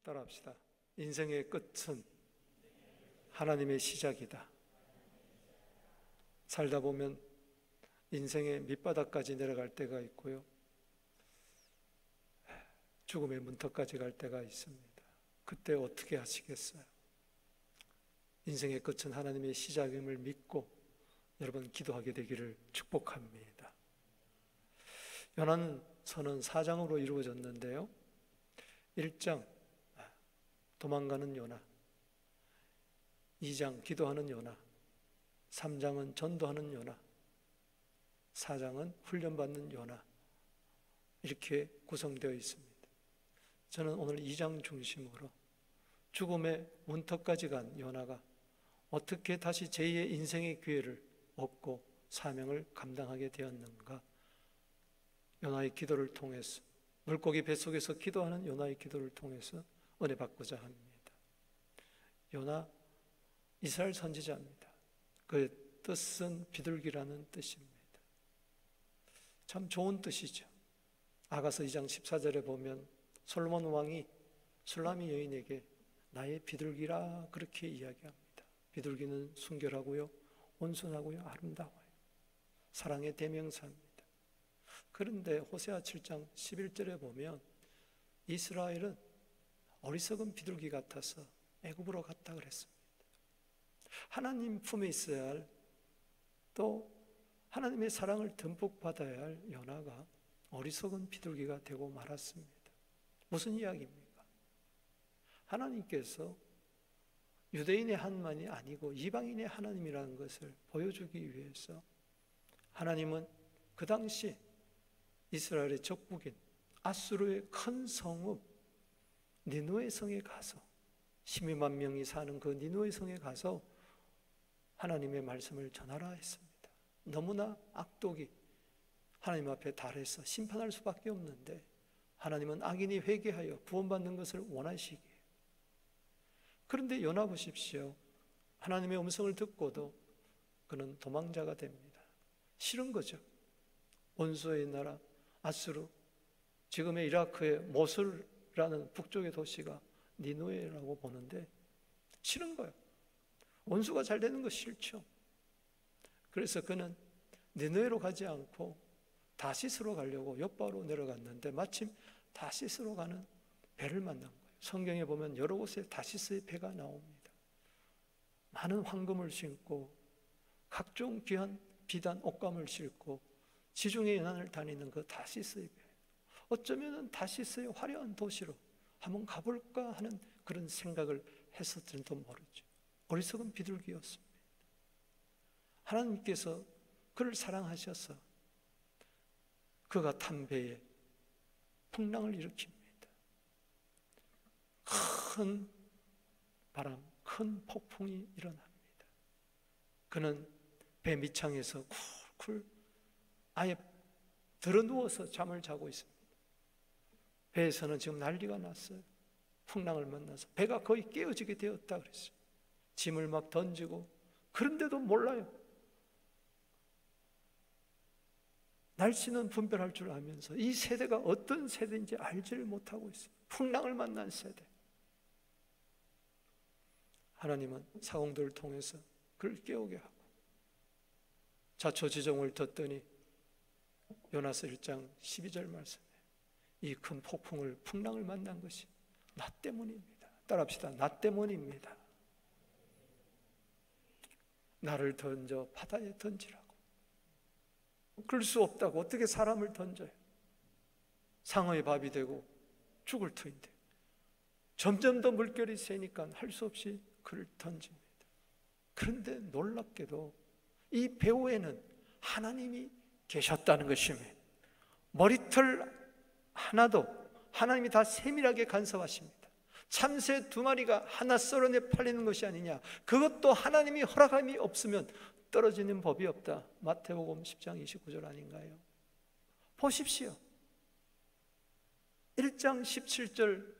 따라합시다. 인생의 끝은 하나님의 시작이다. 살다 보면 인생의 밑바닥까지 내려갈 때가 있고요, 죽음의 문턱까지 갈 때가 있습니다. 그때 어떻게 하시겠어요? 인생의 끝은 하나님의 시작임을 믿고 여러분 기도하게 되기를 축복합니다. 요한서는 4장으로 이루어졌는데요, 1장 도망가는 요나, 2장 기도하는 요나, 3장은 전도하는 요나, 4장은 훈련받는 요나, 이렇게 구성되어 있습니다. 저는 오늘 2장 중심으로 죽음의 문턱까지 간 요나가 어떻게 다시 제2의 인생의 기회를 얻고 사명을 감당하게 되었는가, 요나의 기도를 통해서, 물고기 뱃속에서 기도하는 요나의 기도를 통해서 은혜 받고자 합니다. 요나 이스라엘 선지자입니다. 그의 뜻은 비둘기라는 뜻입니다. 참 좋은 뜻이죠. 아가서 2장 14절에 보면 솔로몬 왕이 술라미 여인에게 나의 비둘기라 그렇게 이야기합니다. 비둘기는 순결하고요, 온순하고요, 아름다워요. 사랑의 대명사입니다. 그런데 호세아 7장 11절에 보면 이스라엘은 어리석은 비둘기 같아서 애굽으로 갔다 그랬습니다. 하나님 품에 있어야 할, 또 하나님의 사랑을 듬뿍 받아야 할 요나가 어리석은 비둘기가 되고 말았습니다. 무슨 이야기입니까? 하나님께서 유대인의 하나님이 아니고 이방인의 하나님이라는 것을 보여주기 위해서 하나님은 그 당시 이스라엘의 적국인 아수르의 큰 성읍 니느웨 성에 가서 12만 명이 사는 그 니느웨 성에 가서 하나님의 말씀을 전하라 했습니다. 너무나 악독이 하나님 앞에 달해서 심판할 수밖에 없는데 하나님은 악인이 회개하여 구원받는 것을 원하시기에. 그런데 요나 보십시오. 하나님의 음성을 듣고도 그는 도망자가 됩니다. 싫은 거죠. 원수의 나라 아수르, 지금의 이라크의 모술이라는 북쪽의 도시가 니느웨라고 보는데 싫은 거예요. 원수가 잘 되는 거 싫죠. 그래서 그는 니느웨로 가지 않고 다시스로 가려고 욥바로 내려갔는데 마침 다시스로 가는 배를 만난 거예요. 성경에 보면 여러 곳에 다시스의 배가 나옵니다. 많은 황금을 싣고 각종 귀한 비단 옷감을 싣고 지중해 연안을 다니는 그 다시스의 배, 어쩌면 다시스의 화려한 도시로 한번 가볼까 하는 그런 생각을 했었을지도 모르죠. 어리석은 비둘기였습니다. 하나님께서 그를 사랑하셔서 그가 탄 배에 풍랑을 일으킵니다. 큰 바람, 큰 폭풍이 일어납니다. 그는 배 밑창에서 쿨쿨 아예 드러누워서 잠을 자고 있습니다. 배에서는 지금 난리가 났어요. 풍랑을 만나서 배가 거의 깨어지게 되었다 그랬어요. 짐을 막 던지고, 그런데도 몰라요. 날씨는 분별할 줄 알면서 이 세대가 어떤 세대인지 알지를 못하고 있어요. 풍랑을 만난 세대. 하나님은 사공들을 통해서 그를 깨우게 하고, 자초지종을 듣더니 요나서 1장 12절 말씀에 이 큰 폭풍을, 풍랑을 만난 것이 나 때문입니다. 따라합시다. 나 때문입니다. 나를 던져 바다에 던지라고. 그럴 수 없다고 어떻게 사람을 던져요? 상어의 밥이 되고 죽을 터인데 점점 더 물결이 세니까 할 수 없이 그를 던집니다. 그런데 놀랍게도 이 배후에는 하나님이 계셨다는 것입니다. 머리털 하나도 하나님이 다 세밀하게 간섭하십니다. 참새 2마리가 하나 썰어내 팔리는 것이 아니냐, 그것도 하나님이 허락함이 없으면 떨어지는 법이 없다. 마태복음 10장 29절 아닌가요? 보십시오. 1장 17절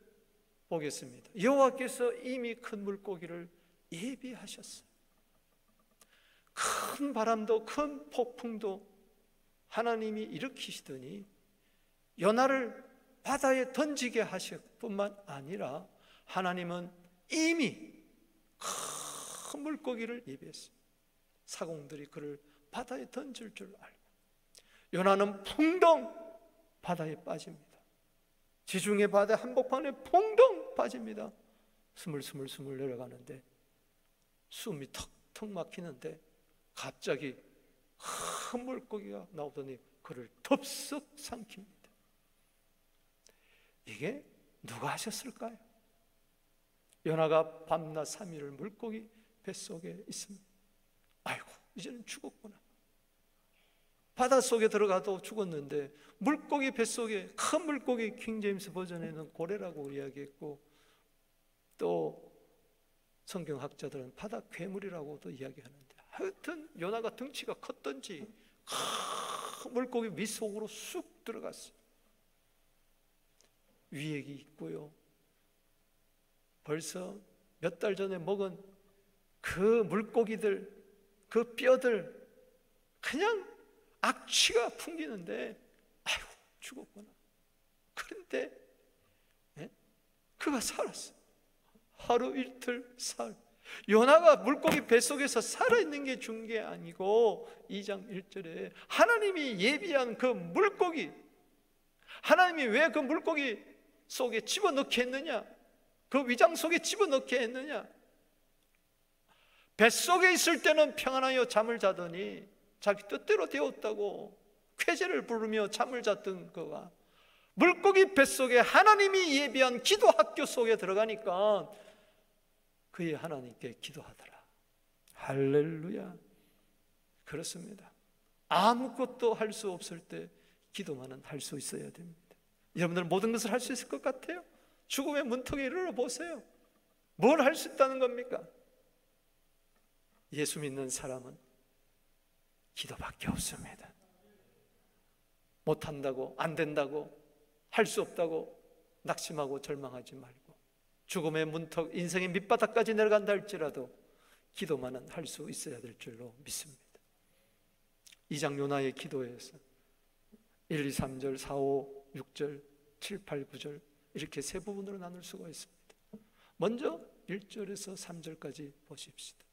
보겠습니다. 여호와께서 이미 큰 물고기를 예비하셨어요. 큰 바람도 큰 폭풍도 하나님이 일으키시더니 요나를 바다에 던지게 하실 뿐만 아니라 하나님은 이미 큰 물고기를 예비했어요. 사공들이 그를 바다에 던질 줄 알고 요나는 풍덩 바다에 빠집니다. 지중해 바다 한복판에 풍덩 빠집니다. 스물스물 내려가는데 숨이 턱턱 막히는데 갑자기 큰 물고기가 나오더니 그를 덥석 삼킵니다. 이게 누가 하셨을까요? 요나가 밤낮 3일을 물고기 뱃속에 있습니다. 아이고, 이제는 죽었구나. 바닷속에 들어가도 죽었는데 물고기 뱃속에, 큰 물고기, 킹제임스 버전에는 고래라고 이야기했고 또 성경학자들은 바다 괴물이라고도 이야기하는데, 하여튼 요나가 덩치가 컸던지 큰 물고기 밑속으로 쑥 들어갔어요. 위액이 있고요, 벌써 몇 달 전에 먹은 그 물고기들, 그 뼈들 그냥 악취가 풍기는데 아이고 죽었구나. 그런데 그가 살았어. 하루 이틀 사흘. 요나가 물고기 뱃속에서 살아있는 게 중요한 게 아니고 2장 1절에 하나님이 예비한 그 물고기, 하나님이 왜 그 물고기 속에 집어넣게 했느냐, 그 위장 속에 집어넣게 했느냐. 뱃속에 있을 때는 평안하여 잠을 자더니 자기 뜻대로 되었다고 쾌재를 부르며 잠을 잤던 그가 물고기 뱃속에 하나님이 예비한 기도 학교 속에 들어가니까 그의 하나님께 기도하더라. 할렐루야. 그렇습니다. 아무것도 할 수 없을 때 기도만은 할 수 있어야 됩니다. 여러분들 모든 것을 할 수 있을 것 같아요? 죽음의 문턱에 이르러 보세요. 뭘 할 수 있다는 겁니까? 예수 믿는 사람은 기도밖에 없습니다. 못한다고, 안 된다고, 할 수 없다고 낙심하고 절망하지 말고 죽음의 문턱, 인생의 밑바닥까지 내려간다 할지라도 기도만은 할 수 있어야 될 줄로 믿습니다. 2장 요나의 기도에서 1, 2, 3절, 4, 5, 6절, 7, 8, 9절 이렇게 세 부분으로 나눌 수가 있습니다. 먼저 1절에서 3절까지 보십시다.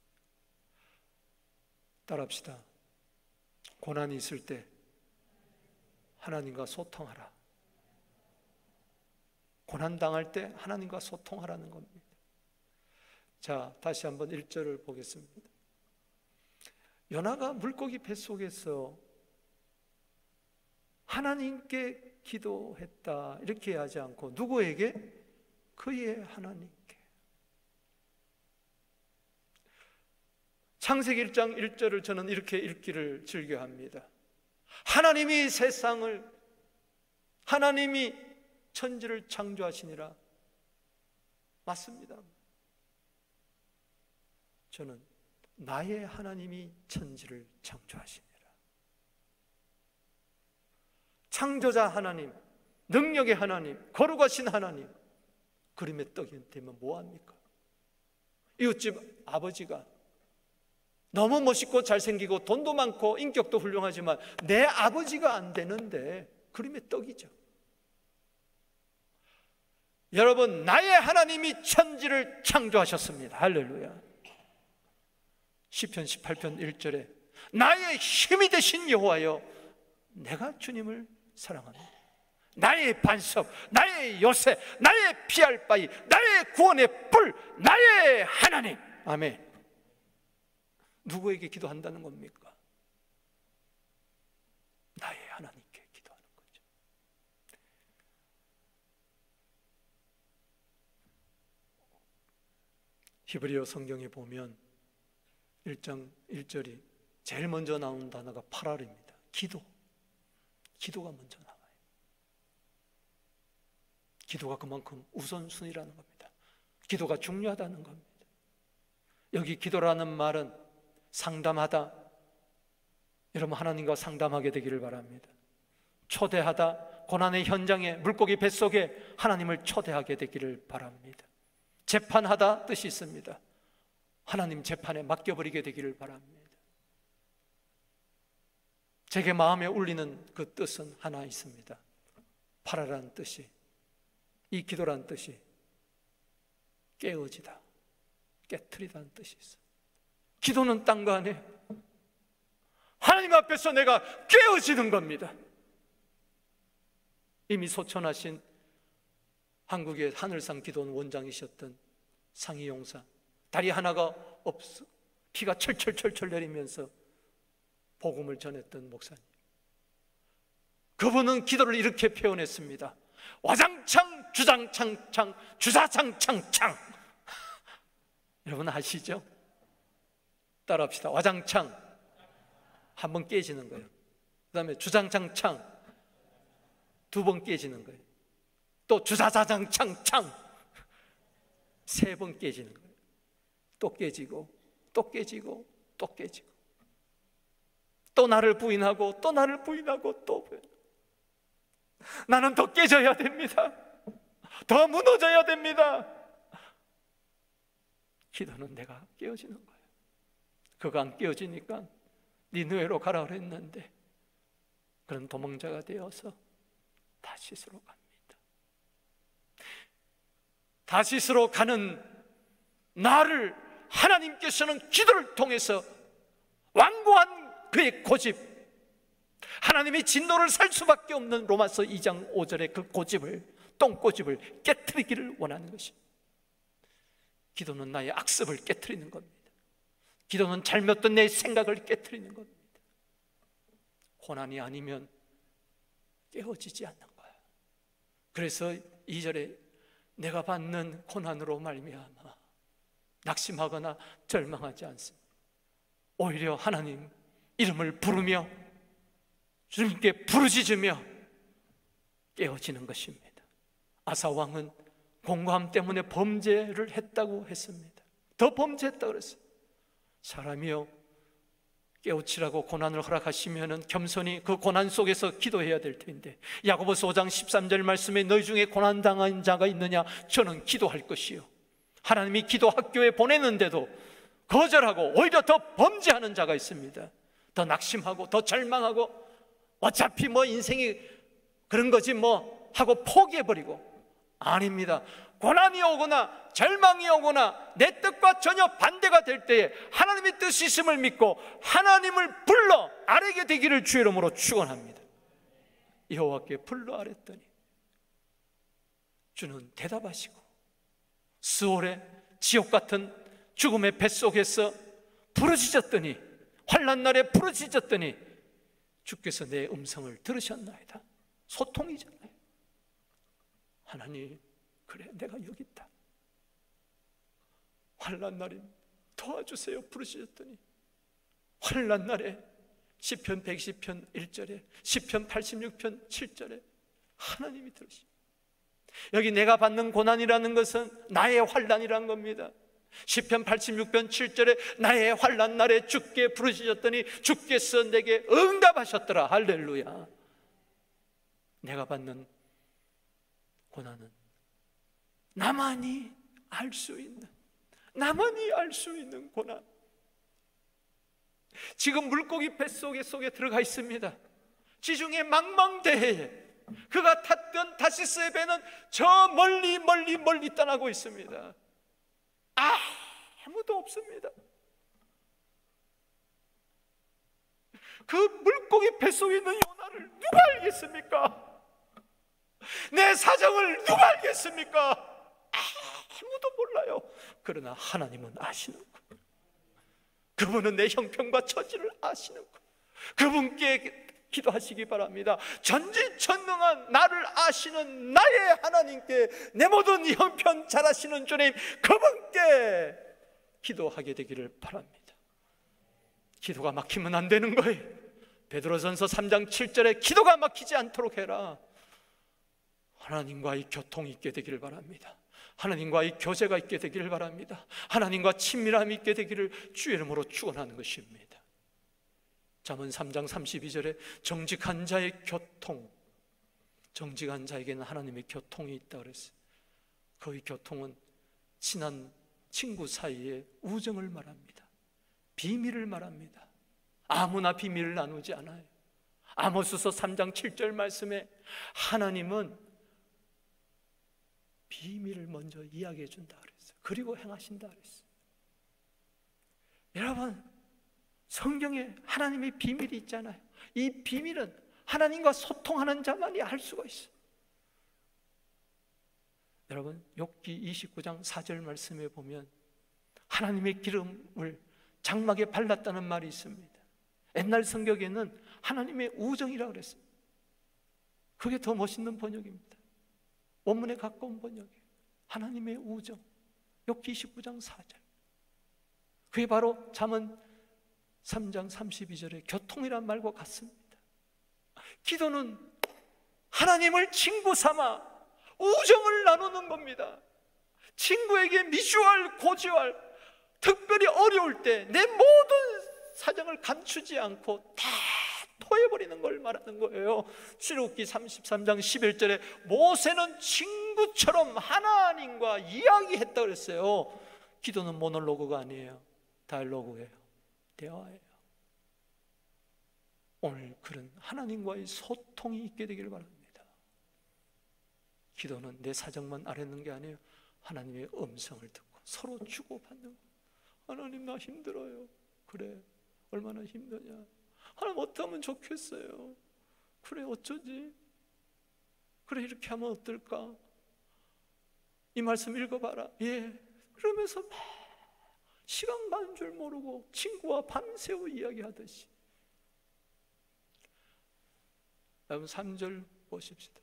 따라합시다. 고난이 있을 때 하나님과 소통하라. 고난당할 때 하나님과 소통하라는 겁니다. 자, 다시 한번 1절을 보겠습니다. 요나가 물고기 뱃속에서 하나님께 기도했다 이렇게 하지 않고 누구에게? 그의 하나님께. 창세기 1장 1절을 저는 이렇게 읽기를 즐겨합니다. 하나님이 세상을, 하나님이 천지를 창조하시니라. 맞습니다. 저는 나의 하나님이 천지를 창조하시니라. 창조자 하나님, 능력의 하나님, 거룩하신 하나님, 그림의 떡이 되면 뭐합니까? 이웃집 아버지가 너무 멋있고 잘생기고 돈도 많고 인격도 훌륭하지만 내 아버지가 안 되는데 그림의 떡이죠. 여러분, 나의 하나님이 천지를 창조하셨습니다. 할렐루야. 시편 18편 1절에 나의 힘이 되신 여호와여, 내가 주님을 사랑합니다. 나의 반석, 나의 요새, 나의 피할 바위, 나의 구원의 뿔, 나의 하나님. 아멘. 누구에게 기도한다는 겁니까? 나의 하나님께 기도하는 거죠. 히브리어 성경에 보면 1장 1절이 제일 먼저 나오는 단어가 파랄입니다. 기도가 먼저 나와요. 기도가 그만큼 우선순위라는 겁니다. 기도가 중요하다는 겁니다. 여기 기도라는 말은 상담하다, 여러분 하나님과 상담하게 되기를 바랍니다. 초대하다, 고난의 현장에, 물고기 뱃속에 하나님을 초대하게 되기를 바랍니다. 재판하다 뜻이 있습니다. 하나님 재판에 맡겨버리게 되기를 바랍니다. 제게 마음에 울리는 그 뜻은 하나 있습니다. 파라라는 뜻이, 이 기도라는 뜻이 깨어지다, 깨트리다는 뜻이 있어. 기도는 딴 거 아니에요. 하나님 앞에서 내가 깨어지는 겁니다. 이미 소천하신 한국의 하늘상 기도원 원장이셨던 상희용사, 다리 하나가 없어 피가 철철철철 내리면서 복음을 전했던 목사님, 그분은 기도를 이렇게 표현했습니다. 와장창 주장창창 주사창창창. 여러분 아시죠? 따라합시다. 와장창 한 번 깨지는 거예요. 그 다음에 주장창창 두 번 깨지는 거예요. 또 주사자장창창 세 번 깨지는 거예요. 또 깨지고 또 깨지고 또 깨지고, 또 나를 부인하고 또 나를 부인하고 또 부인. 나는 더 깨져야 됩니다. 더 무너져야 됩니다. 기도는 내가 깨어지는 거예요. 그거 안 깨어지니까 니느웨로 가라 그랬는데 그런 도망자가 되어서 다시스로 갑니다. 다시스로 가는 나를 하나님께서는 기도를 통해서 완고한 그의 고집, 하나님의 진노를 살 수밖에 없는 로마서 2장 5절의 그 고집을, 똥고집을 깨트리기를 원하는 것입니다. 기도는 나의 악습을 깨트리는 겁니다. 기도는 잘못된 내 생각을 깨트리는 겁니다. 고난이 아니면 깨어지지 않는 거야. 그래서 2절에 내가 받는 고난으로 말미암아 낙심하거나 절망하지 않습니다. 오히려 하나님 이름을 부르며 주님께 부르짖으며 깨어지는 것입니다. 아사왕은 공고함 때문에 범죄를 했다고 했습니다. 더 범죄했다고 그랬어요. 사람이요, 깨우치라고 고난을 허락하시면 겸손히 그 고난 속에서 기도해야 될 텐데, 야고보서 5장 13절 말씀에 너희 중에 고난당한 자가 있느냐? 저는 기도할 것이요. 하나님이 기도 학교에 보내는데도 거절하고 오히려 더 범죄하는 자가 있습니다. 더 낙심하고 더 절망하고 어차피 뭐 인생이 그런 거지 뭐 하고 포기해버리고. 아닙니다. 고난이 오거나 절망이 오거나 내 뜻과 전혀 반대가 될 때에 하나님의 뜻이 있음을 믿고 하나님을 불러 아뢰게 되기를 주의 이름으로 축원합니다. 여호와께 불러 아랬더니 주는 대답하시고 스올의 지옥 같은 죽음의 뱃속에서 부르짖었더니, 환난 날에 부르짖었더니 주께서 내 음성을 들으셨나이다. 소통이잖아요. 하나님, 그래 내가 여기 있다. 환난 날에 도와주세요 부르짖었더니 환난 날에 시편 110편 1절에 시편 86편 7절에 하나님이 들으시고, 여기 내가 받는 고난이라는 것은 나의 환난이라는 겁니다. 시편 86편 7절에 나의 환난 날에 주께 부르짖었더니 주께서 내게 응답하셨더라. 할렐루야. 내가 받는 고난은 나만이 알 수 있는, 나만이 알 수 있는 고난. 지금 물고기 뱃속에 들어가 있습니다. 지중해 망망대해에 그가 탔던 다시스의 배는 저 멀리 떠나고 있습니다. 아무도 없습니다. 그 물고기 뱃속에 있는 요나를 누가 알겠습니까? 내 사정을 누가 알겠습니까? 아무도 몰라요. 그러나 하나님은 아시는군. 그분은 내 형편과 처지를 아시는군. 그분께 기도하시기 바랍니다. 전지전능한 나를 아시는 나의 하나님께, 내 모든 형편 잘 아시는 주님, 그분께 기도하게 되기를 바랍니다. 기도가 막히면 안 되는 거예요. 베드로전서 3장 7절에 기도가 막히지 않도록 해라. 하나님과의 교통이 있게 되기를 바랍니다. 하나님과의 교제가 있게 되기를 바랍니다. 하나님과 친밀함이 있게 되기를 주의 이름으로 축원하는 것입니다. 잠언 3장 32절에 정직한 자의 교통, 정직한 자에게는 하나님의 교통이 있다 그랬어요. 그 교통은 친한 친구 사이의 우정을 말합니다. 비밀을 말합니다. 아무나 비밀을 나누지 않아요. 아모스서 3장 7절 말씀에 하나님은 비밀을 먼저 이야기해 준다 그랬어요. 그리고 행하신다 그랬어요. 여러분, 성경에 하나님의 비밀이 있잖아요. 이 비밀은 하나님과 소통하는 자만이 알 수가 있어요. 여러분, 욥기 29장 4절 말씀에 보면 하나님의 기름을 장막에 발랐다는 말이 있습니다. 옛날 성경에는 하나님의 우정이라고 그랬어요. 그게 더 멋있는 번역입니다. 원문에 가까운 번역이에요. 하나님의 우정. 욥기 29장 4절. 그게 바로 잠언 3장 32절의 교통이란 말과 같습니다. 기도는 하나님을 친구 삼아 우정을 나누는 겁니다. 친구에게 미주알, 고지알, 특별히 어려울 때 내 모든 사정을 감추지 않고 다 토해버리는 걸 말하는 거예요. 출애굽기 33장 11절에 모세는 친구처럼 하나님과 이야기했다 그랬어요. 기도는 모놀로그가 아니에요. 다이로그예요. 대화예요. 오늘 그런 하나님과의 소통이 있게 되기를 바랍니다. 기도는 내 사정만 아뢰는 게 아니에요. 하나님의 음성을 듣고 서로 주고받는 거. 하나님, 나 힘들어요. 그래, 얼마나 힘드냐. 하나님, 어떻게 하면 좋겠어요. 그래, 어쩌지. 그래, 이렇게 하면 어떨까. 이 말씀 읽어봐라. 예. 그러면서 막 시간 가는 줄 모르고 친구와 밤새워 이야기하듯이. 여러분, 3절 보십시다.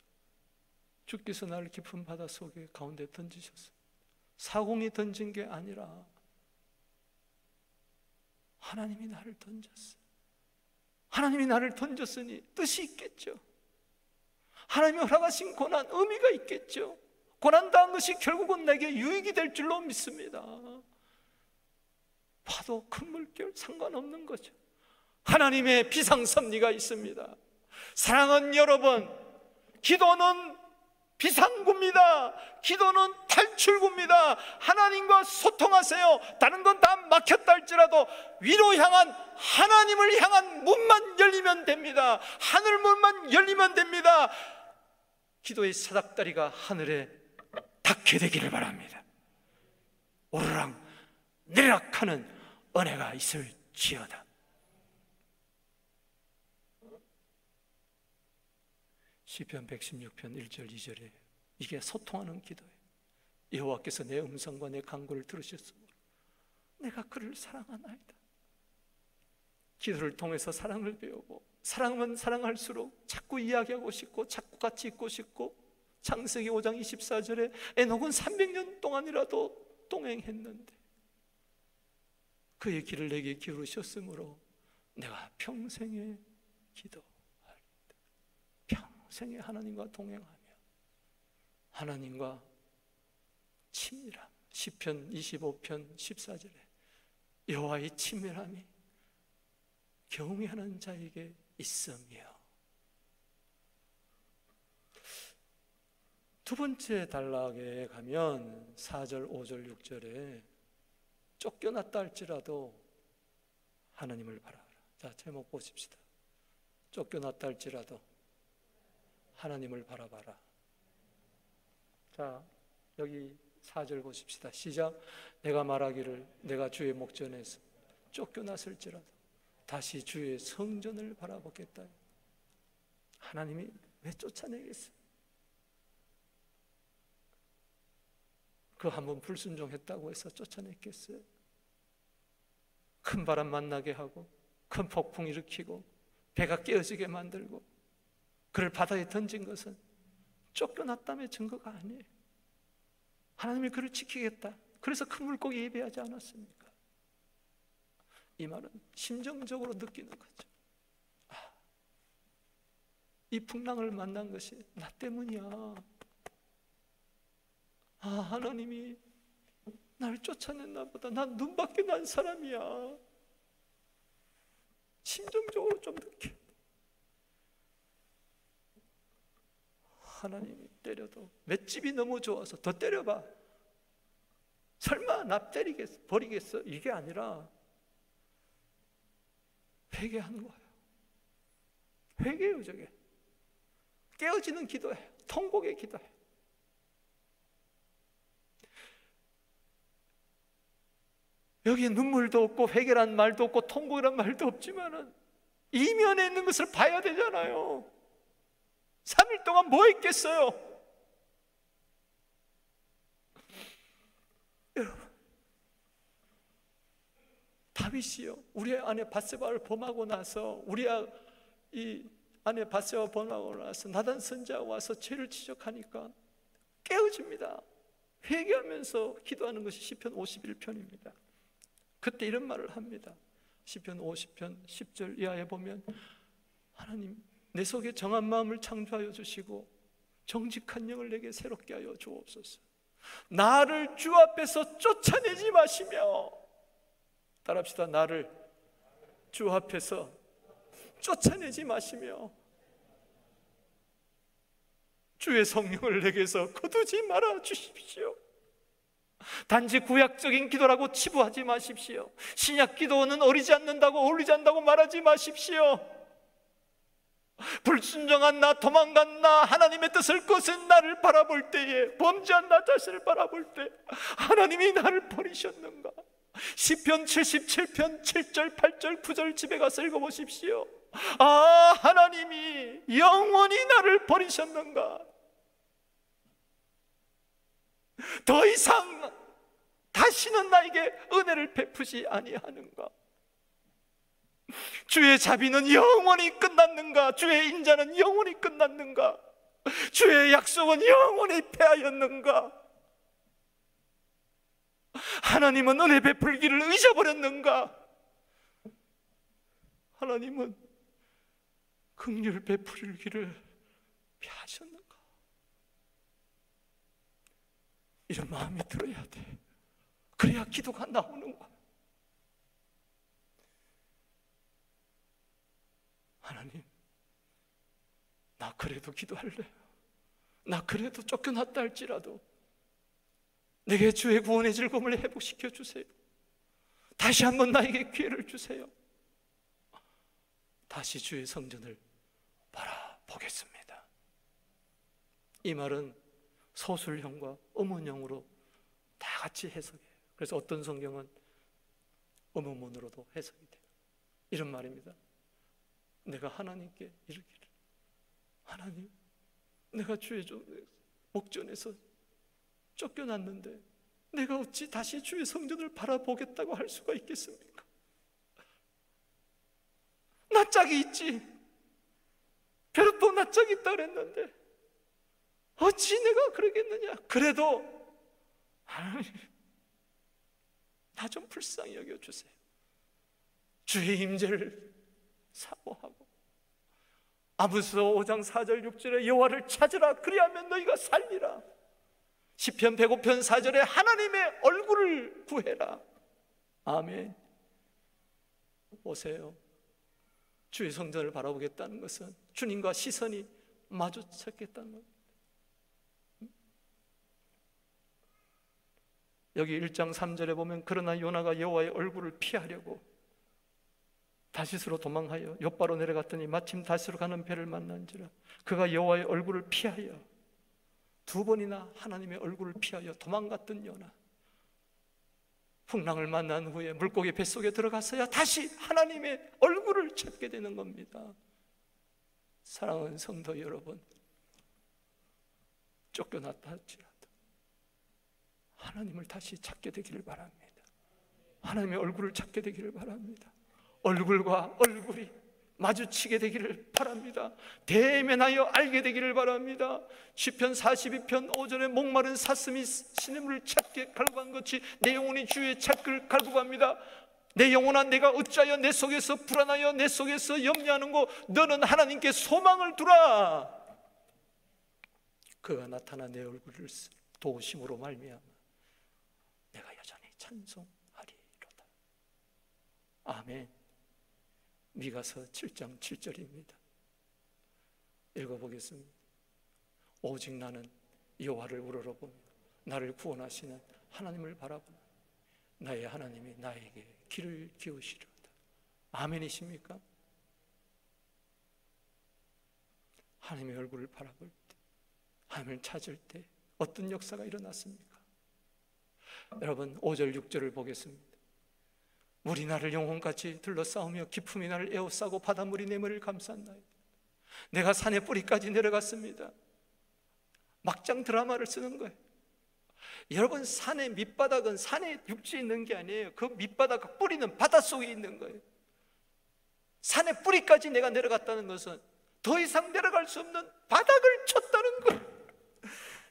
주께서 나를 깊은 바다 속에 가운데 던지셨어요. 사공이 던진 게 아니라 하나님이 나를 던졌어요. 하나님이 나를 던졌으니 뜻이 있겠죠. 하나님이 허락하신 고난, 의미가 있겠죠. 고난당한 것이 결국은 내게 유익이 될 줄로 믿습니다. 파도, 큰 물결 상관없는 거죠. 하나님의 비상섭리가 있습니다. 사랑하는 여러분, 기도는 비상구입니다. 기도는 탈출구입니다. 하나님과 소통하세요. 다른 건 다 막혔다 할지라도 위로 향한 하나님을 향한 문만 열리면 됩니다. 하늘 문만 열리면 됩니다. 기도의 사닥다리가 하늘에 닿게 되기를 바랍니다. 오르락 내리락하는 은혜가 있을지어다. 시편 116편 1절 2절에 이게 소통하는 기도예요. 여호와께서 내 음성과 내 간구를 들으셨으므로 내가 그를 사랑하나이다. 기도를 통해서 사랑을 배우고, 사랑하면 사랑할수록 자꾸 이야기하고 싶고 자꾸 같이 있고 싶고, 창세기 5장 24절에 에녹은 300년 동안이라도 동행했는데 그의 길을 내게 기울이셨으므로 내가 평생에 기도하리이다. 평생에 하나님과 동행하며 하나님과 친밀함. 시편 25편 14절에 여호와의 친밀함이 경외하는 자에게 있으며. 두 번째 단락에 가면 4절, 5절, 6절에 쫓겨났다 할지라도 하나님을 바라라. 자, 제목 보십시다. 쫓겨났다 할지라도 하나님을 바라봐라. 자, 여기 4절 보십시다. 시작. 내가 말하기를 내가 주의 목전에서 쫓겨났을지라도 다시 주의 성전을 바라보겠다. 하나님이 왜 쫓아내겠어요? 그 한 번 불순종했다고 해서 쫓아냈겠어요? 큰 바람 만나게 하고 큰 폭풍 일으키고 배가 깨어지게 만들고 그를 바다에 던진 것은 쫓겨났다의 증거가 아니에요. 하나님이 그를 지키겠다. 그래서 큰 물고기 예배하지 않았습니까? 이 말은 심정적으로 느끼는 거죠. 이 풍랑을 만난 것이 나 때문이야. 하나님이 날 쫓아냈나 보다. 난 눈밖에 난 사람이야. 심정적으로 좀 느껴. 하나님이 때려도 맷집이 너무 좋아서 더 때려봐. 설마 나 때리겠어? 버리겠어? 이게 아니라 회개하는 거예요. 회개예요, 저게. 깨어지는 기도예요. 통곡의 기도예요. 여기에 눈물도 없고 회개란 말도 없고 통곡이란 말도 없지만은 이면에 있는 것을 봐야 되잖아요. 3일 동안 뭐 했겠어요? 여러분, 다윗이요, 우리 아내 밧세바를 범하고 나서, 이 아내 밧세바 범하고 나서 나단 선지자가 와서 죄를 지적하니까 깨어집니다. 회개하면서 기도하는 것이 시편 51편입니다. 그때 이런 말을 합니다. 시편 50편 10절 이하에 보면, 하나님, 내 속에 정한 마음을 창조하여 주시고 정직한 영을 내게 새롭게 하여 주옵소서. 나를 주 앞에서 쫓아내지 마시며, 따라합시다. 나를 주 앞에서 쫓아내지 마시며 주의 성령을 내게서 거두지 말아 주십시오. 단지 구약적인 기도라고 치부하지 마십시오. 신약 기도는 어울리지 않는다고 말하지 마십시오. 불순종한 나, 도망간 나, 하나님의 뜻을 거센 나를 바라볼 때에, 범죄한 나 자신을 바라볼 때 하나님이 나를 버리셨는가? 시편 77편 7절 8절 9절 집에 가서 읽어보십시오. 아, 하나님이 영원히 나를 버리셨는가? 더 이상 다시는 나에게 은혜를 베푸지 아니하는가? 주의 자비는 영원히 끝났는가? 주의 인자는 영원히 끝났는가? 주의 약속은 영원히 패하였는가? 하나님은 은혜 베풀기를 잊어버렸는가? 하나님은 긍휼 베풀기를 피하셨는가? 이런 마음이 들어야 돼. 그래야 기도가 나오는 거야. 하나님, 나 그래도 기도할래요. 나 그래도 쫓겨났다 할지라도 내게 주의 구원의 즐거움을 회복시켜 주세요. 다시 한번 나에게 기회를 주세요. 다시 주의 성전을 바라보겠습니다. 이 말은 서술형과 의문형으로 다 같이 해석해요. 그래서 어떤 성경은 의문문으로도 해석이 돼요. 이런 말입니다. 내가 하나님께 이르기를, 하나님, 내가 주의 목전에서 쫓겨났는데 내가 어찌 다시 주의 성전을 바라보겠다고 할 수가 있겠습니까? 나 짝이 있지. 별도 나 짝이 있다 그랬는데 어찌 내가 그러겠느냐? 그래도 하나님, 나 좀 불쌍히 여겨주세요. 주의 임재를 사모하고, 아모스 5장 4절 6절에 여호와를 찾으라, 그리하면 너희가 살리라. 시편 105편 4절에 하나님의 얼굴을 구해라. 아멘. 보세요. 주의 성전을 바라보겠다는 것은 주님과 시선이 마주쳤겠다는 겁니다. 여기 1장 3절에 보면, 그러나 요나가 여호와의 얼굴을 피하려고 다시스로 도망하여 욥바로 내려갔더니 마침 다시스로 가는 배를 만난지라. 그가 여호와의 얼굴을 피하여, 두 번이나 하나님의 얼굴을 피하여 도망갔던 요나, 풍랑을 만난 후에 물고기 뱃속에 들어가서야 다시 하나님의 얼굴을 찾게 되는 겁니다. 사랑하는 성도 여러분, 쫓겨났다 할지라도 하나님을 다시 찾게 되기를 바랍니다. 하나님의 얼굴을 찾게 되기를 바랍니다. 얼굴과 얼굴이 마주치게 되기를 바랍니다. 대면하여 알게 되기를 바랍니다. 시편 42편 5절에 목마른 사슴이 시냇물을 찾게 갈구한 것이 내 영혼이 주의 찾기를 갈구합니다. 내 영혼아, 내가 어찌하여 내 속에서 불안하여 내 속에서 염려하는고? 너는 하나님께 소망을 두라. 그가 나타나 내 얼굴을 도우심으로 말미암아 내가 여전히 찬송하리로다. 아멘. 미가서 7장 7절입니다. 읽어보겠습니다. 오직 나는 여호와를 우러러보며 나를 구원하시는 하나님을 바라보나 나의 하나님이 나에게 귀를 기우시리로다. 아멘이십니까? 하나님의 얼굴을 바라볼 때, 하나님을 찾을 때 어떤 역사가 일어났습니까? 여러분, 5절 6절을 보겠습니다. 물이 나를 영혼같이 둘러싸우며 기품이 나를 에워싸고 바닷물이 내 머리를 감쌌나이다. 내가 산의 뿌리까지 내려갔습니다. 막장 드라마를 쓰는 거예요. 여러분, 산의 밑바닥은 산에 육지에 있는 게 아니에요. 그 밑바닥 뿌리는 바닷속에 있는 거예요. 산의 뿌리까지 내가 내려갔다는 것은 더 이상 내려갈 수 없는 바닥을 쳤다는 거예요.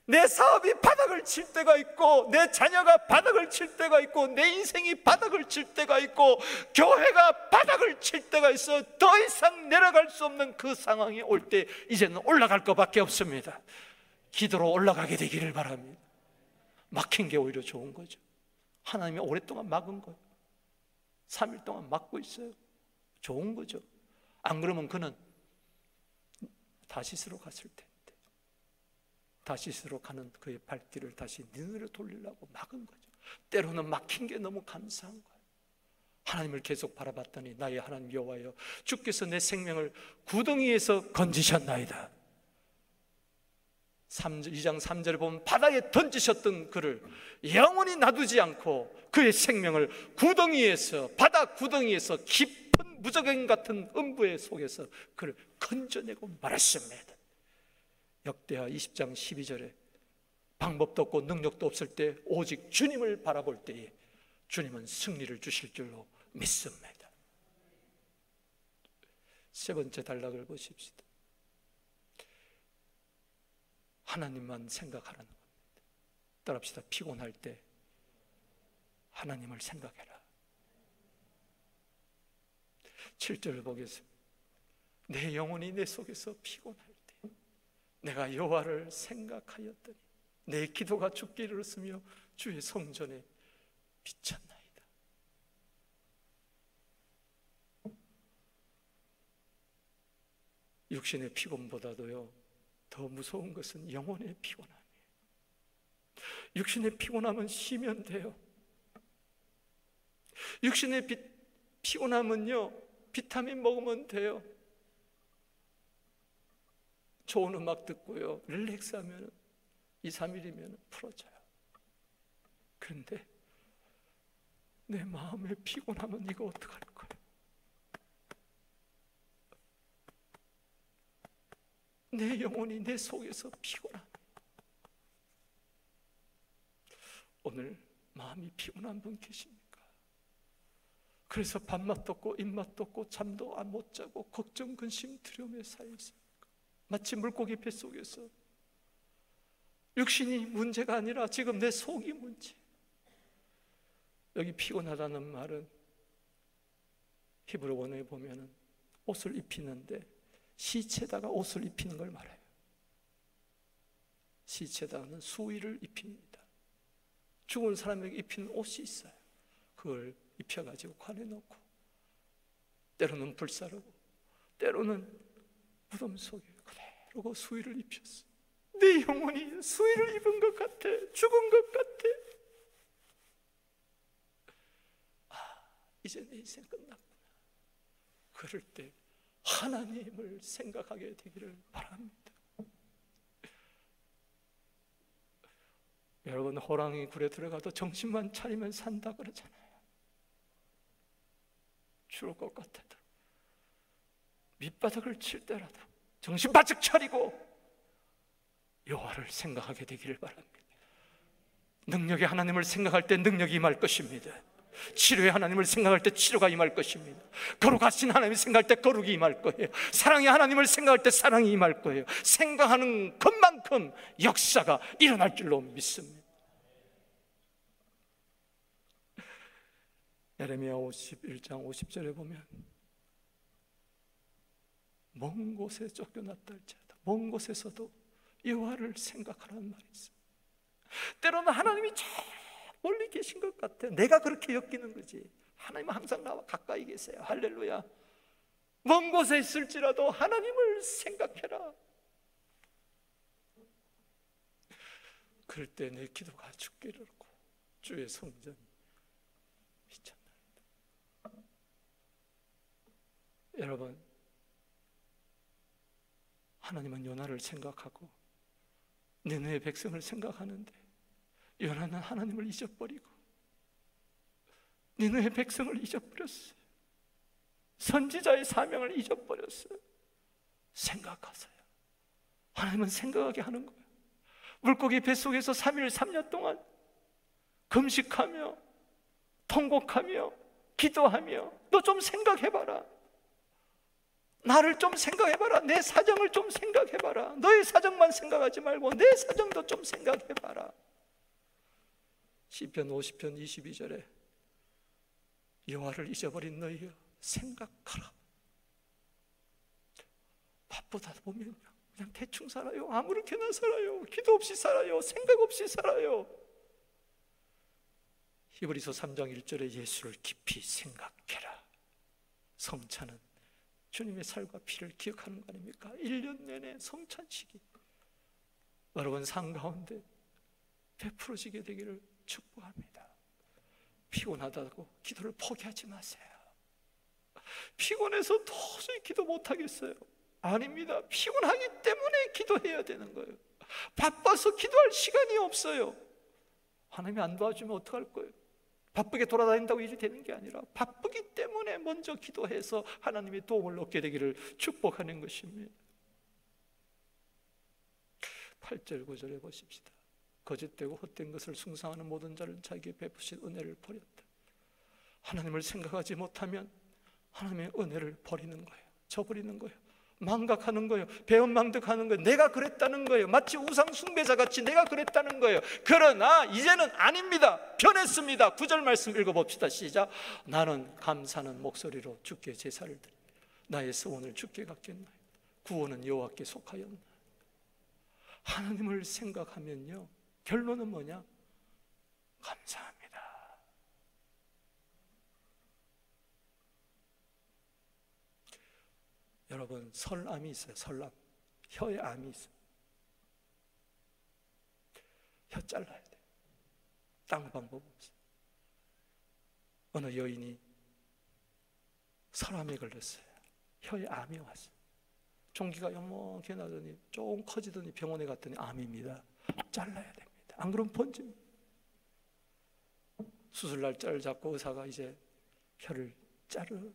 내 사업이 바닥을 칠 때가 있고, 내 자녀가 바닥을 칠 때가 있고, 내 인생이 바닥을 칠 때가 있고, 교회가 바닥을 칠 때가 있어. 더 이상 내려갈 수 없는 그 상황이 올 때 이제는 올라갈 것밖에 없습니다. 기도로 올라가게 되기를 바랍니다. 막힌 게 오히려 좋은 거죠. 하나님이 오랫동안 막은 거예요. 3일 동안 막고 있어요. 좋은 거죠. 안 그러면 그는 다시스로 갔을 텐데, 다시스로 가는 그의 발길을 다시 니느로 돌리려고 막은 거죠. 때로는 막힌 게 너무 감사한 거예요. 하나님을 계속 바라봤더니 나의 하나님 여호와여, 주께서 내 생명을 구덩이에서 건지셨나이다. 2장 3절에 보면 바다에 던지셨던 그를 영원히 놔두지 않고 그의 생명을 구덩이에서, 바다 구덩이에서 깊은 무저갱 같은 음부의 속에서 그를 건져내고 말았습니다. 역대하 20장 12절에 방법도 없고 능력도 없을 때 오직 주님을 바라볼 때에 주님은 승리를 주실 줄로 믿습니다. 세 번째 단락을 보십시다. 하나님만 생각하라는 겁니다. 따라합시다. 피곤할 때 하나님을 생각해라. 7절을 보겠습니다. 내 영혼이 내 속에서 피곤할 때 내가 여호와를 생각하였더니 내 기도가 주께 이르렀으며 주의 성전에 비쳤나이다. 육신의 피곤보다도요 더 무서운 것은 영혼의 피곤함이에요. 육신의 피곤함은 쉬면 돼요. 육신의 피곤함은요 비타민 먹으면 돼요. 좋은 음악 듣고요 릴렉스하면 2, 3일이면 풀어져요. 그런데 내 마음의 피곤함은 이거 어떡할 거예요? 내 영혼이 내 속에서 피곤함. 오늘 마음이 피곤한 분 계십니까? 그래서 밥맛도 없고 입맛도 없고 잠도 못 자고 걱정, 근심, 두려움에 쌓여 있습니까? 마치 물고기 뱃속에서 육신이 문제가 아니라 지금 내 속이 문제. 여기 피곤하다는 말은 히브리 원어에 보면은 옷을 입히는데 시체에다가 옷을 입히는 걸 말해요. 시체에다가는 수의를 입힙니다. 죽은 사람에게 입히는 옷이 있어요. 그걸 입혀가지고 관에 넣고 때로는 불사르고 때로는 무덤 속에 그대로 수의를 입혔어. 내 영혼이 수의를 입은 것 같아. 죽은 것 같아. 이제 내 인생 끝났구나. 그럴 때 하나님을 생각하게 되기를 바랍니다. 여러분, 호랑이 굴에 들어가도 정신만 차리면 산다 그러잖아요. 죽을 것 같아도 밑바닥을 칠 때라도 정신 바짝 차리고 여호와를 생각하게 되기를 바랍니다. 능력의 하나님을 생각할 때 능력이 임할 것입니다. 치료의 하나님을 생각할 때 치료가 임할 것입니다. 거룩하신 하나님을 생각할 때 거룩이 임할 거예요. 사랑의 하나님을 생각할 때 사랑이 임할 거예요. 생각하는 것만큼 역사가 일어날 줄로 믿습니다. 예레미야 51장 50절에 보면 먼 곳에 쫓겨났다 할지라도 먼 곳에서도 여호와를 생각하라는 말이 있습니다. 때로는 하나님이 저 멀리 계신 것 같아. 내가 그렇게 엮이는 거지. 하나님은 항상 나와 가까이 계세요. 할렐루야. 먼 곳에 있을지라도 하나님을 생각해라. 그럴 때 내 기도가 주께 이르고 주의 성전이 미쳤나이다. 여러분, 하나님은 요나를 생각하고 니느웨 백성을 생각하는데 요나는 하나님을 잊어버리고 니느웨 백성을 잊어버렸어요. 선지자의 사명을 잊어버렸어요. 생각하세요. 하나님은 생각하게 하는 거예요. 물고기 뱃속에서 3일 3년 동안 금식하며 통곡하며 기도하며 너 좀 생각해봐라. 나를 좀 생각해봐라. 내 사정을 좀 생각해봐라. 너의 사정만 생각하지 말고 내 사정도 좀 생각해봐라. 시편 50편 22절에 여호와를 잊어버린 너희여 생각하라. 바쁘다 보면 그냥 대충 살아요. 아무렇게나 살아요. 기도 없이 살아요. 생각 없이 살아요. 히브리서 3장 1절에 예수를 깊이 생각해라. 성찬은 주님의 살과 피를 기억하는 거 아닙니까? 1년 내내 성찬식이 여러분 삶 가운데 베풀어지게 되기를 축복합니다. 피곤하다고 기도를 포기하지 마세요. 피곤해서 도저히 기도 못하겠어요. 아닙니다. 피곤하기 때문에 기도해야 되는 거예요. 바빠서 기도할 시간이 없어요. 하나님이 안 도와주면 어떡할 거예요? 바쁘게 돌아다닌다고 일이 되는 게 아니라 바쁘기 때문에 먼저 기도해서 하나님의 도움을 얻게 되기를 축복하는 것입니다. 8절 9절에 보십시다. 거짓되고 헛된 것을 숭상하는 모든 자를 자기에 베푸신 은혜를 버렸다. 하나님을 생각하지 못하면 하나님의 은혜를 버리는 거예요. 저버리는 거예요. 망각하는 거예요. 배은망덕하는 거예요. 내가 그랬다는 거예요. 마치 우상 숭배자 같이 내가 그랬다는 거예요. 그러나 이제는 아닙니다. 변했습니다. 9절 말씀 읽어봅시다. 시작. 나는 감사하는 목소리로 주께 제사를 드리 나의 소원을 주께 갖겠나요? 구원은 여호와께 속하였나. 하나님을 생각하면요, 결론은 뭐냐? 감사합니다. 여러분, 설암이 있어요. 설암. 혀에 암이 있어요. 혀 잘라야 돼요. 딴 방법 없어요. 어느 여인이 설암에 걸렸어요. 혀에 암이 왔어요. 종기가 요렇게 나더니 조금 커지더니 병원에 갔더니 암입니다. 잘라야 됩니다. 안 그러면 번집니다. 수술 날짜를 잡고 의사가 이제 혀를 자르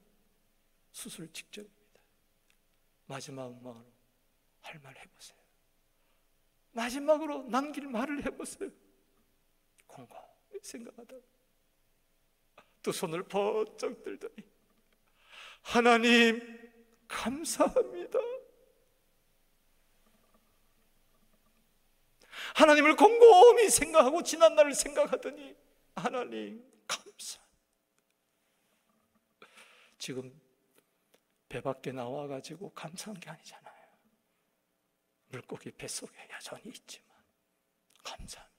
수술 직전입니다. 마지막으로 할 말 해보세요. 마지막으로 남길 말을 해보세요. 곰곰이 생각하다가 또 손을 번쩍 들더니 하나님 감사합니다. 하나님을 곰곰이 생각하고 지난 날을 생각하더니 하나님 감사. 지금 배 밖에 나와가지고 감사한 게 아니잖아요. 물고기 뱃속에 여전히 있지만 감사합니다.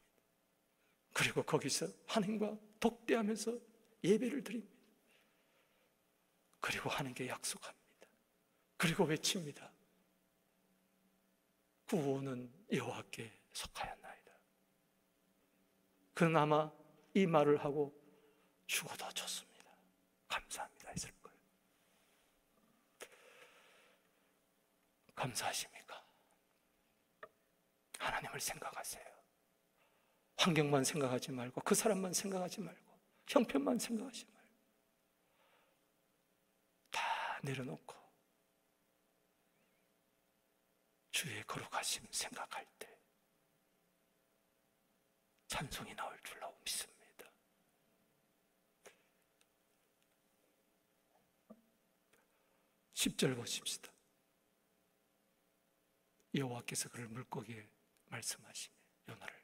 그리고 거기서 하나님과 독대하면서 예배를 드립니다. 그리고 하나님께 약속합니다. 그리고 외칩니다. 구원은 여호와께 속하였나이다. 그는 아마 이 말을 하고 죽어도 좋습니다. 감사합니다 했을 거예요. 감사하십니까? 하나님을 생각하세요. 환경만 생각하지 말고 그 사람만 생각하지 말고 형편만 생각하지 말고 다 내려놓고 주의 거룩하심 생각할 때 찬송이 나올 줄로 믿습니다. (10절) 보십시다. 여호와께서 그를 물고기에 말씀하시며 요나를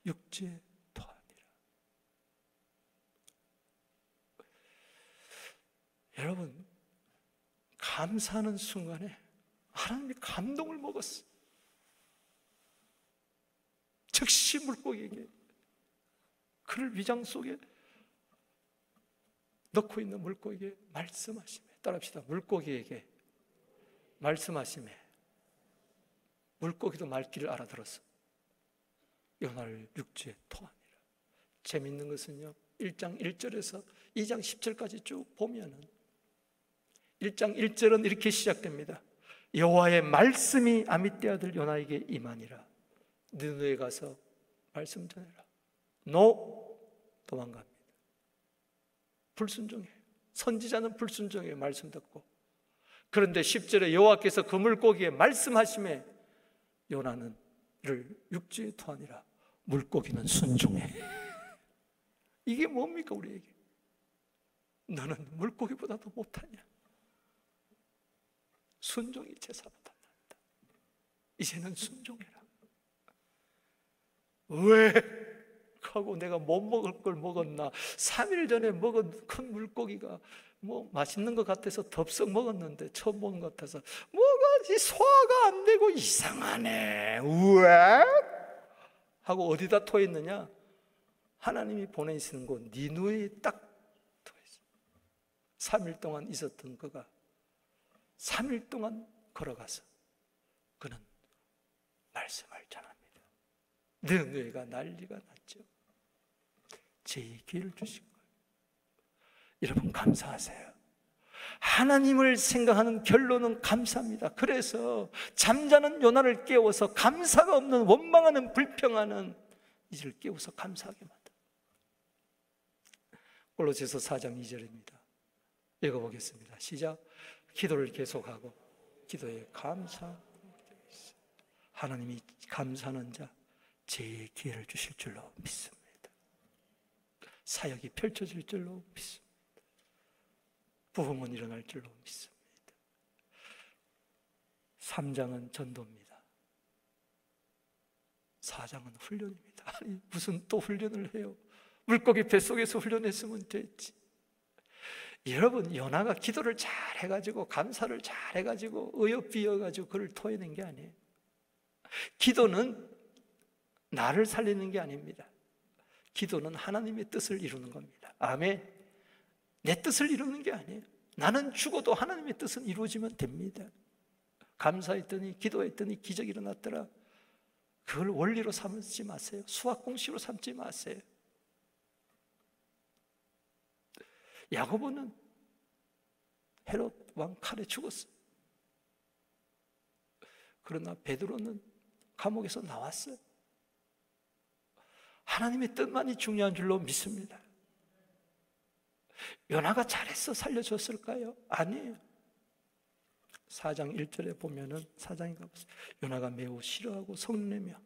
육지에 토하니라. 여러분, 감사하는 순간에 하나님이 감동을 먹었어요. 즉시 물고기에게 그를 위장 속에 넣고 있는 물고기에게 말씀하시며, 따라합시다. 물고기에게 말씀하시며, 물고기도 말귀를 알아들었어. 요나를 육지에 토하니라. 재밌는 것은요, 1장 1절에서 2장 10절까지 쭉 보면은 1장 1절은 이렇게 시작됩니다. 여호와의 말씀이 아미떼 아들 요나에게 임하니라. 느느웨에 가서 말씀 전해라. 도망갑니다. 불순종해. 선지자는 불순종해. 말씀 듣고. 그런데 10절에 여호와께서 그 물고기에 말씀하심에 요나는 이를 육지에 토하니라. 물고기는 순종해. 이게 뭡니까 우리에게? 너는 물고기보다도 못하냐? 순종이 제사보다 낫다. 이제는 순종해라. 왜? 하고 내가 못 먹을 걸 먹었나? 3일 전에 먹은 큰 물고기가 뭐 맛있는 것 같아서 덥석 먹었는데 처음 먹은 것 같아서 뭐가 소화가 안 되고 이상하네. 왜? 하고 어디다 토했느냐? 하나님이 보내시는 곳 니누에 딱 토했어요. 3일 동안 있었던 그가 3일 동안 걸어가서 그는 말씀을 전합니다. 니누에가 난리가 났죠. 제 기회를 주신 거예요. 여러분 감사하세요. 하나님을 생각하는 결론은 감사합니다. 그래서 잠자는 요나를 깨워서 감사가 없는 원망하는 불평하는 이를 깨워서 감사하게 만들어요. 골로새서 4장 2절입니다. 읽어보겠습니다. 시작. 기도를 계속하고 기도에 감사. 하나님이 감사하는 자 제 기회를 주실 줄로 믿습니다. 사역이 펼쳐질 줄로 믿습니다. 부흥은 일어날 줄로 믿습니다. 3장은 전도입니다. 4장은 훈련입니다. 아니, 무슨 또 훈련을 해요? 물고기 뱃속에서 훈련했으면 됐지. 여러분, 요나가 기도를 잘 해가지고 감사를 잘 해가지고 의협비어가지고 그를 토해낸 게 아니에요. 기도는 나를 살리는 게 아닙니다. 기도는 하나님의 뜻을 이루는 겁니다. 아멘. 내 뜻을 이루는 게 아니에요. 나는 죽어도 하나님의 뜻은 이루어지면 됩니다. 감사했더니 기도했더니 기적이 일어났더라. 그걸 원리로 삼지 마세요. 수학 공식으로 삼지 마세요. 야고보는 헤롯 왕 칼에 죽었어요. 그러나 베드로는 감옥에서 나왔어요. 하나님의 뜻만이 중요한 줄로 믿습니다. 요나가 잘했어 살려줬을까요? 아니에요. 4장 1절에 보면은 4장인가 보세요. 요나가 매우 싫어하고 성내며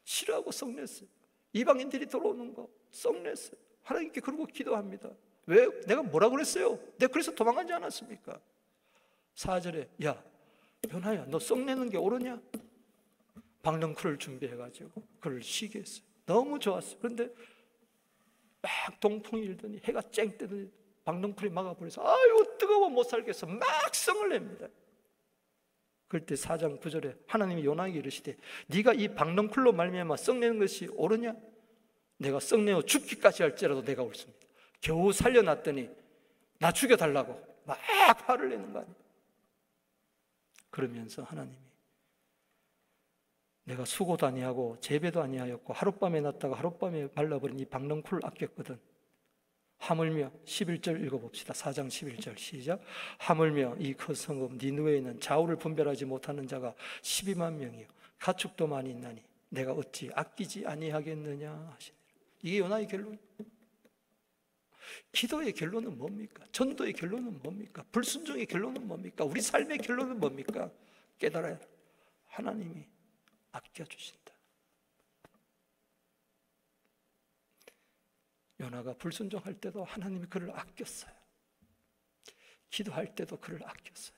싫어하고 성냈어요. 이방인들이 들어오는 거 성냈어요. 하나님께 그러고 기도합니다. 왜? 내가 뭐라 그랬어요? 내가 그래서 도망가지 않았습니까? 4절에 야 요나야 너 썩내는 게 옳으냐? 박넝쿨을 준비해가지고 그를 쉬게 했어요. 너무 좋았어요. 그런데 막 동풍이 일더니 해가 쨍 뜨더니 박넝쿨이 막아버려서 아유 뜨거워 못 살겠어 막 성을 냅니다. 그럴 때 4장 9절에 하나님이 요나에게 이르시되 네가 이 박넝쿨로 말미암아 썩내는 것이 옳으냐? 내가 썩내어 죽기까지 할지라도 내가 옳습니다. 겨우 살려놨더니 나 죽여달라고 막 화를 내는 거 아니에요. 그러면서 하나님이 내가 수고도 아니하고 재배도 아니하였고 하룻밤에 났다가 하룻밤에 말라버린 이 박넝쿨을 아꼈거든. 하물며 11절 읽어봅시다. 4장 11절 시작. 하물며 이 큰 성읍 니느웨에는 좌우를 분별하지 못하는 자가 12만 명이요 가축도 많이 있나니 내가 어찌 아끼지 아니하겠느냐 하시니라. 이게 요나의 결론. 기도의 결론은 뭡니까? 전도의 결론은 뭡니까? 불순종의 결론은 뭡니까? 우리 삶의 결론은 뭡니까? 깨달아야 하나님이 아껴주신다. 요나가 불순종할 때도 하나님이 그를 아꼈어요. 기도할 때도 그를 아꼈어요.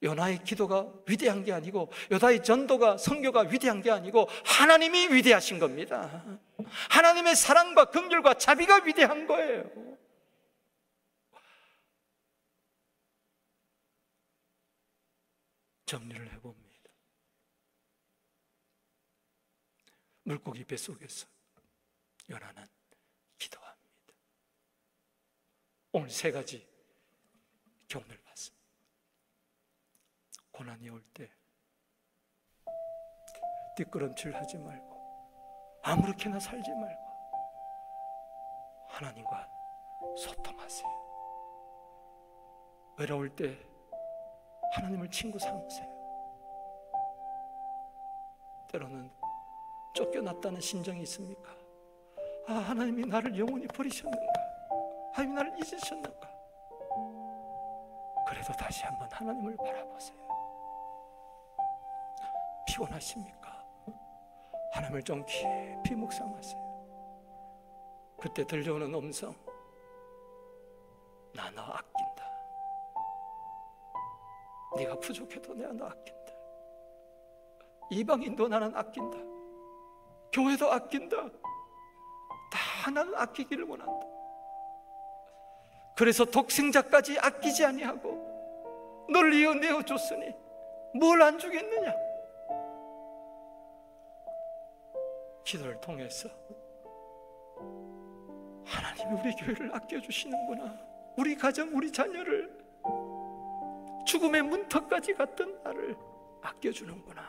요나의 기도가 위대한 게 아니고 요나의 전도가 선교가 위대한 게 아니고 하나님이 위대하신 겁니다. 하나님의 사랑과 긍휼과 자비가 위대한 거예요. 정리를 해봅니다. 물고기 뱃속에서 요나는 기도합니다. 오늘 3가지 교훈을 받습니다. 고난이 올 때 뒷걸음질 하지 말고 아무렇게나 살지 말고 하나님과 소통하세요. 외로울 때 하나님을 친구 삼으세요. 때로는 쫓겨났다는 심정이 있습니까? 아, 하나님이 나를 영원히 버리셨는가? 하나님 나를 잊으셨는가? 그래도 다시 한번 하나님을 바라보세요. 피곤하십니까? 하나님을 좀 깊이 묵상하세요. 그때 들려오는 음성, 나 너 아낀다. 네가 부족해도 내가 너 아낀다. 이방인도 나는 아낀다. 교회도 아낀다. 다 나는 아끼기를 원한다. 그래서 독생자까지 아끼지 아니하고 널 이어 내어줬으니 뭘 안 주겠느냐? 기도를 통해서 하나님이 우리 교회를 아껴주시는구나, 우리 가정, 우리 자녀를, 죽음의 문턱까지 갔던 나를 아껴주는구나,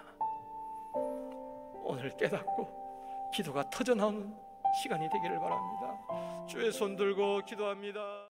오늘 깨닫고 기도가 터져나오는 시간이 되기를 바랍니다. 주의 손 들고 기도합니다.